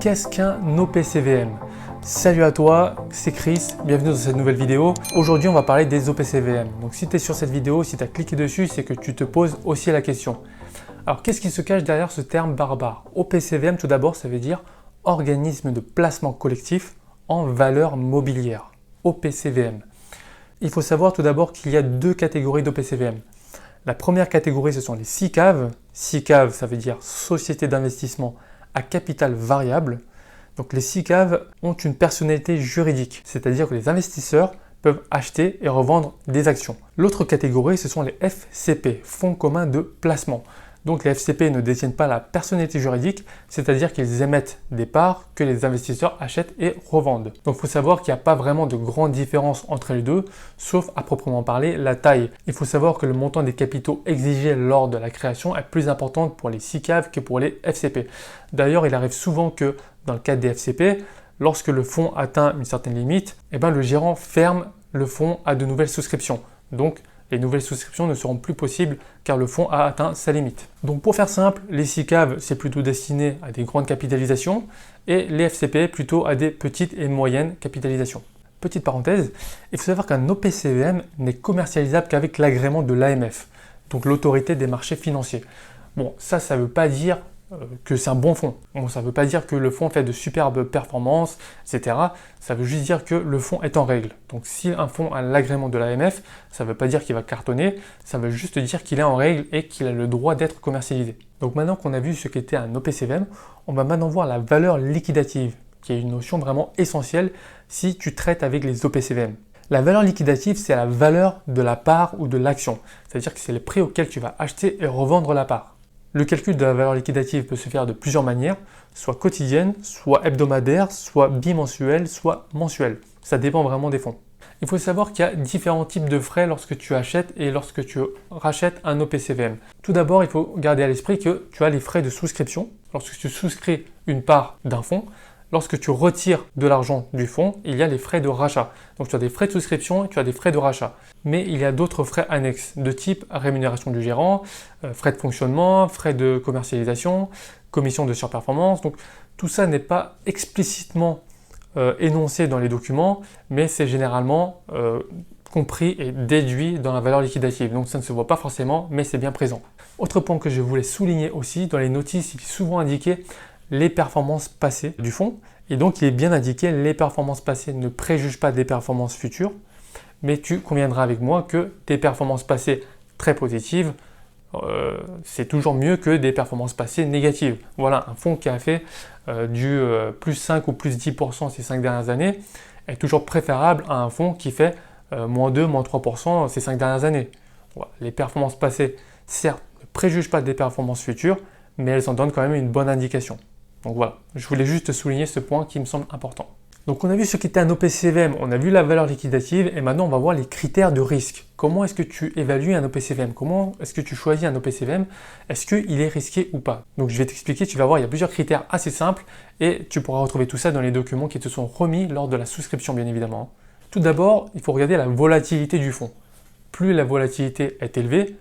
qu'est-ce qu'un OPCVM? Salut à toi, c'est Chris, bienvenue dans cette nouvelle vidéo. Aujourd'hui, on va parler des OPCVM. Donc si tu es sur cette vidéo, si tu as cliqué dessus, c'est que tu te poses aussi la question. Alors qu'est-ce qui se cache derrière ce terme barbare? OPCVM, tout d'abord, ça veut dire organisme de placement collectif en valeur mobilière. OPCVM. Il faut savoir tout d'abord qu'il y a deux catégories d'OPCVM. La première catégorie, ce sont les SICAV. SICAV, ça veut dire Société d'investissement à capital variable. Donc les SICAV ont une personnalité juridique, c'est-à-dire que les investisseurs peuvent acheter et revendre des actions. L'autre catégorie, ce sont les FCP, Fonds communs de placement. Donc les FCP ne détiennent pas la personnalité juridique, c'est-à-dire qu'ils émettent des parts que les investisseurs achètent et revendent. Donc il faut savoir qu'il n'y a pas vraiment de grande différence entre les deux, sauf à proprement parler la taille. Il faut savoir que le montant des capitaux exigés lors de la création est plus important pour les SICAV que pour les FCP. D'ailleurs, il arrive souvent que dans le cas des FCP, lorsque le fonds atteint une certaine limite, le gérant ferme le fonds à de nouvelles souscriptions. Donc les nouvelles souscriptions ne seront plus possibles car le fonds a atteint sa limite. Donc pour faire simple, les SICAV c'est plutôt destiné à des grandes capitalisations et les FCP plutôt à des petites et moyennes capitalisations. Petite parenthèse, il faut savoir qu'un OPCVM n'est commercialisable qu'avec l'agrément de l'AMF, donc l'autorité des marchés financiers. Bon, ça ne veut pas dire que c'est un bon fonds. Bon, ça ne veut pas dire que le fonds fait de superbes performances, etc. Ça veut juste dire que le fonds est en règle. Donc si un fonds a l'agrément de l'AMF, ça ne veut pas dire qu'il va cartonner, ça veut juste dire qu'il est en règle et qu'il a le droit d'être commercialisé. Donc maintenant qu'on a vu ce qu'était un OPCVM, on va maintenant voir la valeur liquidative, qui est une notion vraiment essentielle si tu traites avec les OPCVM. La valeur liquidative, c'est la valeur de la part ou de l'action. C'est-à-dire que c'est le prix auquel tu vas acheter et revendre la part. Le calcul de la valeur liquidative peut se faire de plusieurs manières, soit quotidienne, soit hebdomadaire, soit bimensuelle, soit mensuelle. Ça dépend vraiment des fonds. Il faut savoir qu'il y a différents types de frais lorsque tu achètes et lorsque tu rachètes un OPCVM. Tout d'abord, il faut garder à l'esprit que tu as les frais de souscription. Lorsque tu souscris une part d'un fonds, lorsque tu retires de l'argent du fonds, il y a les frais de rachat. Donc tu as des frais de souscription et tu as des frais de rachat. Mais il y a d'autres frais annexes de type rémunération du gérant, frais de fonctionnement, frais de commercialisation, commission de surperformance. Donc tout ça n'est pas explicitement énoncé dans les documents, mais c'est généralement compris et déduit dans la valeur liquidative. Donc ça ne se voit pas forcément, mais c'est bien présent. Autre point que je voulais souligner aussi, dans les notices, il est souvent indiqué les performances passées du fonds. Et donc, il est bien indiqué, les performances passées ne préjugent pas des performances futures, mais tu conviendras avec moi que des performances passées très positives, c'est toujours mieux que des performances passées négatives. Voilà, un fonds qui a fait du plus 5 ou plus 10% ces 5 dernières années est toujours préférable à un fonds qui fait moins 2, moins 3% ces 5 dernières années. Voilà, les performances passées, certes, ne préjugent pas des performances futures, mais elles en donnent quand même une bonne indication. Donc voilà, je voulais juste souligner ce point qui me semble important. Donc on a vu ce qu'était un OPCVM, on a vu la valeur liquidative et maintenant on va voir les critères de risque. Comment est-ce que tu évalues un OPCVM? Comment est-ce que tu choisis un OPCVM? Est-ce qu'il est risqué ou pas? Donc je vais t'expliquer, tu vas voir, il y a plusieurs critères assez simples et tu pourras retrouver tout ça dans les documents qui te sont remis lors de la souscription bien évidemment. Tout d'abord, il faut regarder la volatilité du fonds. Plus la volatilité est élevée,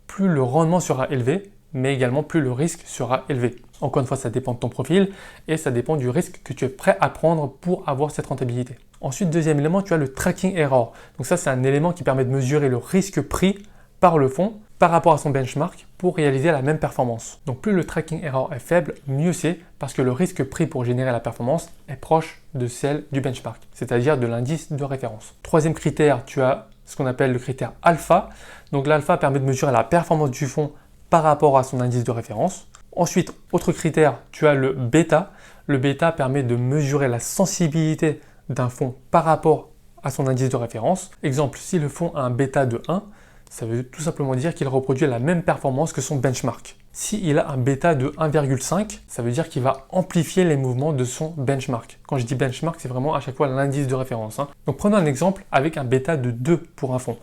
plus le rendement sera élevé, mais également plus le risque sera élevé. Encore une fois, ça dépend de ton profil et ça dépend du risque que tu es prêt à prendre pour avoir cette rentabilité. Ensuite, deuxième élément, tu as le tracking error. Donc ça, c'est un élément qui permet de mesurer le risque pris par le fonds par rapport à son benchmark pour réaliser la même performance. Donc plus le tracking error est faible, mieux c'est parce que le risque pris pour générer la performance est proche de celle du benchmark, c'est-à-dire de l'indice de référence. Troisième critère, tu as ce qu'on appelle le critère alpha. Donc l'alpha permet de mesurer la performance du fonds par rapport à son indice de référence. Ensuite, autre critère, tu as le bêta. Le bêta permet de mesurer la sensibilité d'un fonds par rapport à son indice de référence. Exemple, si le fonds a un bêta de 1, ça veut tout simplement dire qu'il reproduit la même performance que son benchmark. S'il a un bêta de 1,5, ça veut dire qu'il va amplifier les mouvements de son benchmark. Quand je dis benchmark, c'est vraiment à chaque fois l'indice de référence. Donc prenons un exemple avec un bêta de 2 pour un fonds.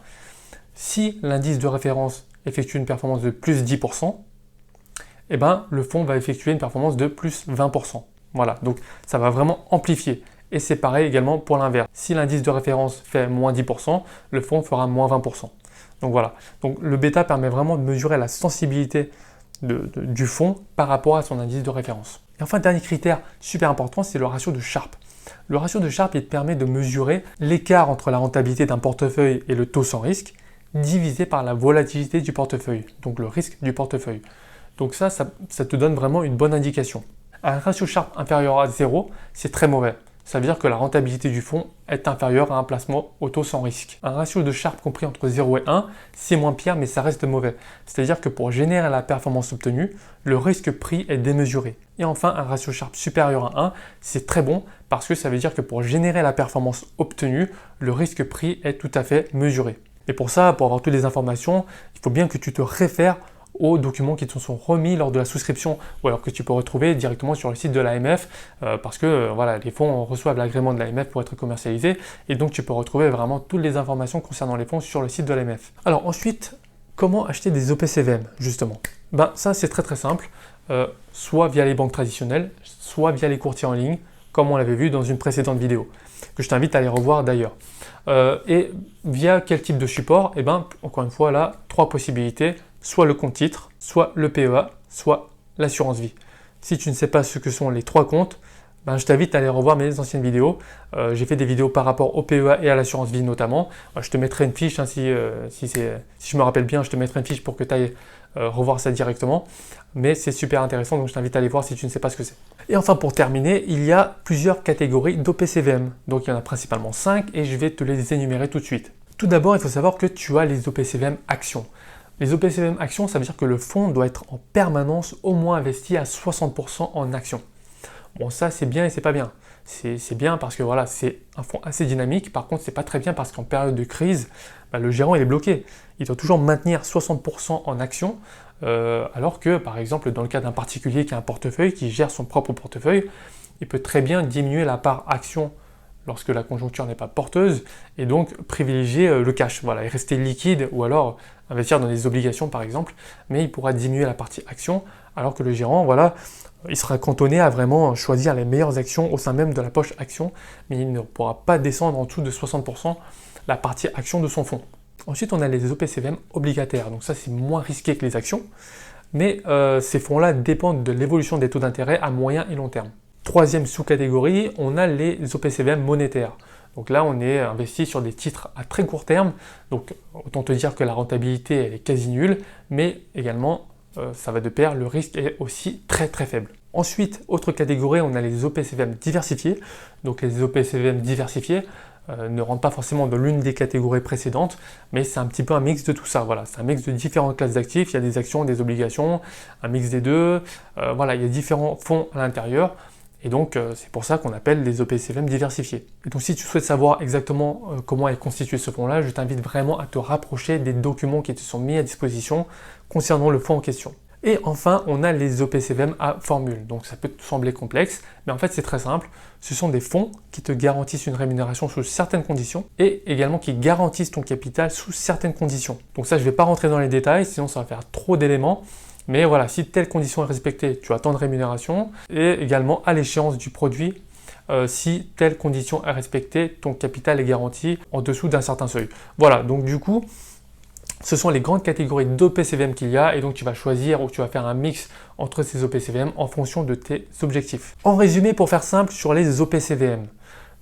Si l'indice de référence effectue une performance de plus 10%, le fonds va effectuer une performance de plus 20%. Voilà, donc ça va vraiment amplifier. Et c'est pareil également pour l'inverse. Si l'indice de référence fait moins 10%, le fonds fera moins 20%. Donc voilà, donc le bêta permet vraiment de mesurer la sensibilité du fonds par rapport à son indice de référence. Et enfin, dernier critère super important, c'est le ratio de Sharpe. Le ratio de Sharpe, il te permet de mesurer l'écart entre la rentabilité d'un portefeuille et le taux sans risque, divisé par la volatilité du portefeuille, donc le risque du portefeuille. Donc ça te donne vraiment une bonne indication. Un ratio Sharpe inférieur à 0, c'est très mauvais. Ça veut dire que la rentabilité du fonds est inférieure à un placement au taux sans risque. Un ratio de Sharpe compris entre 0 et 1, c'est moins pire, mais ça reste mauvais. C'est-à-dire que pour générer la performance obtenue, le risque pris est démesuré. Et enfin, un ratio Sharpe supérieur à 1, c'est très bon parce que ça veut dire que pour générer la performance obtenue, le risque pris est tout à fait mesuré. Et pour ça, pour avoir toutes les informations, il faut bien que tu te réfères aux documents qui te sont remis lors de la souscription ou alors que tu peux retrouver directement sur le site de l'AMF parce que voilà, les fonds reçoivent l'agrément de l'AMF pour être commercialisés et donc tu peux retrouver vraiment toutes les informations concernant les fonds sur le site de l'AMF. Alors ensuite, comment acheter des OPCVM justement? Ça c'est très simple, soit via les banques traditionnelles, soit via les courtiers en ligne, comme on l'avait vu dans une précédente vidéo, que je t'invite à aller revoir d'ailleurs. Et via quel type de support? Encore une fois là, 3 possibilités. Soit le compte titre, soit le PEA, soit l'assurance vie. Si tu ne sais pas ce que sont les 3 comptes, je t'invite à aller revoir mes anciennes vidéos. J'ai fait des vidéos par rapport au PEA et à l'assurance vie notamment. Je te mettrai une fiche, si je me rappelle bien, je te mettrai une fiche pour que tu ailles revoir ça directement. Mais c'est super intéressant, donc je t'invite à aller voir si tu ne sais pas ce que c'est. Et enfin pour terminer, il y a plusieurs catégories d'OPCVM. Donc il y en a principalement 5 et je vais te les énumérer tout de suite. Tout d'abord, il faut savoir que tu as les OPCVM actions. Les OPCVM actions, ça veut dire que le fonds doit être en permanence au moins investi à 60% en actions. Bon, ça c'est bien et c'est pas bien. C'est bien parce que voilà, c'est un fonds assez dynamique. Par contre, c'est pas très bien parce qu'en période de crise, le gérant il est bloqué. Il doit toujours maintenir 60% en actions, alors que par exemple dans le cas d'un particulier qui a un portefeuille, qui gère son propre portefeuille, il peut très bien diminuer la part action lorsque la conjoncture n'est pas porteuse et donc privilégier le cash, voilà, et rester liquide ou alors investir dans des obligations par exemple, mais il pourra diminuer la partie action alors que le gérant, voilà, il sera cantonné à vraiment choisir les meilleures actions au sein même de la poche action, mais il ne pourra pas descendre en dessous de 60% la partie action de son fonds. Ensuite, on a les OPCVM obligataires, donc ça c'est moins risqué que les actions, mais ces fonds-là dépendent de l'évolution des taux d'intérêt à moyen et long terme. Troisième sous-catégorie, on a les OPCVM monétaires. Donc là, on est investi sur des titres à très court terme. Donc autant te dire que la rentabilité elle est quasi nulle, mais également, ça va de pair, le risque est aussi très faible. Ensuite, autre catégorie, on a les OPCVM diversifiés. Donc les OPCVM diversifiés ne rentrent pas forcément dans l'une des catégories précédentes, mais c'est un petit peu un mix de tout ça. Voilà, c'est un mix de différentes classes d'actifs. Il y a des actions, des obligations, un mix des deux. Voilà, il y a différents fonds à l'intérieur. Et donc, c'est pour ça qu'on appelle les OPCVM diversifiés. Et donc, si tu souhaites savoir exactement comment est constitué ce fonds-là, je t'invite vraiment à te rapprocher des documents qui te sont mis à disposition concernant le fonds en question. Et enfin, on a les OPCVM à formule. Donc, ça peut te sembler complexe, mais en fait, c'est très simple. Ce sont des fonds qui te garantissent une rémunération sous certaines conditions et également qui garantissent ton capital sous certaines conditions. Donc ça, je ne vais pas rentrer dans les détails, sinon ça va faire trop d'éléments. Mais voilà, si telle condition est respectée, tu as tant de rémunération et également à l'échéance du produit, si telle condition est respectée, ton capital est garanti en dessous d'un certain seuil. Voilà, donc du coup, ce sont les grandes catégories d'OPCVM qu'il y a et donc tu vas choisir ou tu vas faire un mix entre ces OPCVM en fonction de tes objectifs. En résumé, pour faire simple sur les OPCVM,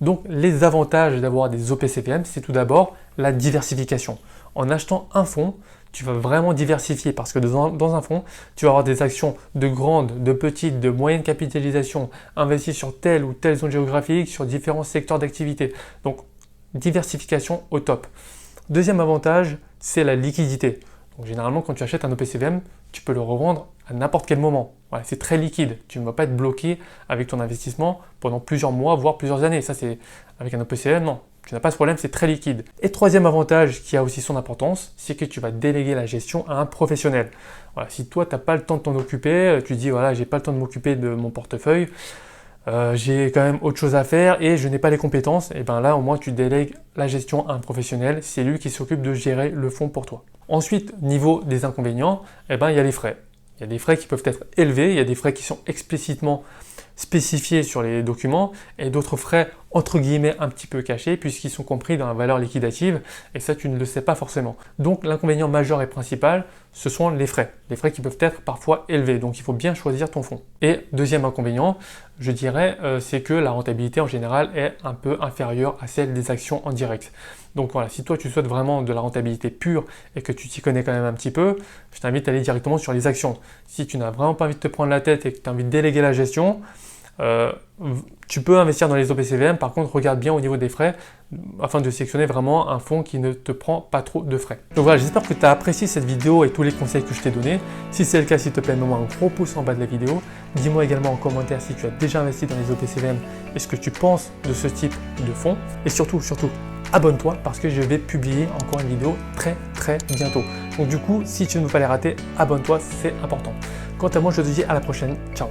donc les avantages d'avoir des OPCVM, c'est tout d'abord la diversification. En achetant un fonds, tu vas vraiment diversifier parce que dans un fonds, tu vas avoir des actions de grande, de petite, de moyenne capitalisation, investies sur telle ou telle zone géographique, sur différents secteurs d'activité. Donc, diversification au top. Deuxième avantage, c'est la liquidité. Donc, généralement, quand tu achètes un OPCVM, tu peux le revendre à n'importe quel moment. Voilà, c'est très liquide. Tu ne vas pas être bloqué avec ton investissement pendant plusieurs mois, voire plusieurs années. Ça, c'est avec un OPCVM, non. Tu n'as pas ce problème, c'est très liquide. Et troisième avantage qui a aussi son importance, c'est que tu vas déléguer la gestion à un professionnel. Voilà, si toi, tu n'as pas le temps de t'en occuper, tu dis voilà, j'ai pas le temps de m'occuper de mon portefeuille, j'ai quand même autre chose à faire et je n'ai pas les compétences, et bien là, au moins, tu délègues la gestion à un professionnel. C'est lui qui s'occupe de gérer le fonds pour toi. Ensuite, niveau des inconvénients, il y a les frais. Il y a des frais qui peuvent être élevés, il y a des frais qui sont explicitement spécifiés sur les documents et d'autres frais entre guillemets un petit peu cachés puisqu'ils sont compris dans la valeur liquidative et ça tu ne le sais pas forcément. Donc l'inconvénient majeur et principal, ce sont les frais qui peuvent être parfois élevés, donc il faut bien choisir ton fonds. Et deuxième inconvénient, je dirais, c'est que la rentabilité en général est un peu inférieure à celle des actions en direct. Donc voilà, si toi tu souhaites vraiment de la rentabilité pure et que tu t'y connais quand même un petit peu, je t'invite à aller directement sur les actions. Si tu n'as vraiment pas envie de te prendre la tête et que tu as envie de déléguer la gestion, tu peux investir dans les OPCVM, par contre regarde bien au niveau des frais afin de sélectionner vraiment un fonds qui ne te prend pas trop de frais. Donc voilà, j'espère que tu as apprécié cette vidéo et tous les conseils que je t'ai donnés. Si c'est le cas, s'il te plaît, mets-moi un gros pouce en bas de la vidéo. Dis-moi également en commentaire si tu as déjà investi dans les OPCVM et ce que tu penses de ce type de fonds. Et surtout, abonne-toi parce que je vais publier encore une vidéo très bientôt. Donc du coup, si tu ne veux pas les rater, abonne-toi, c'est important. Quant à moi, je te dis à la prochaine. Ciao.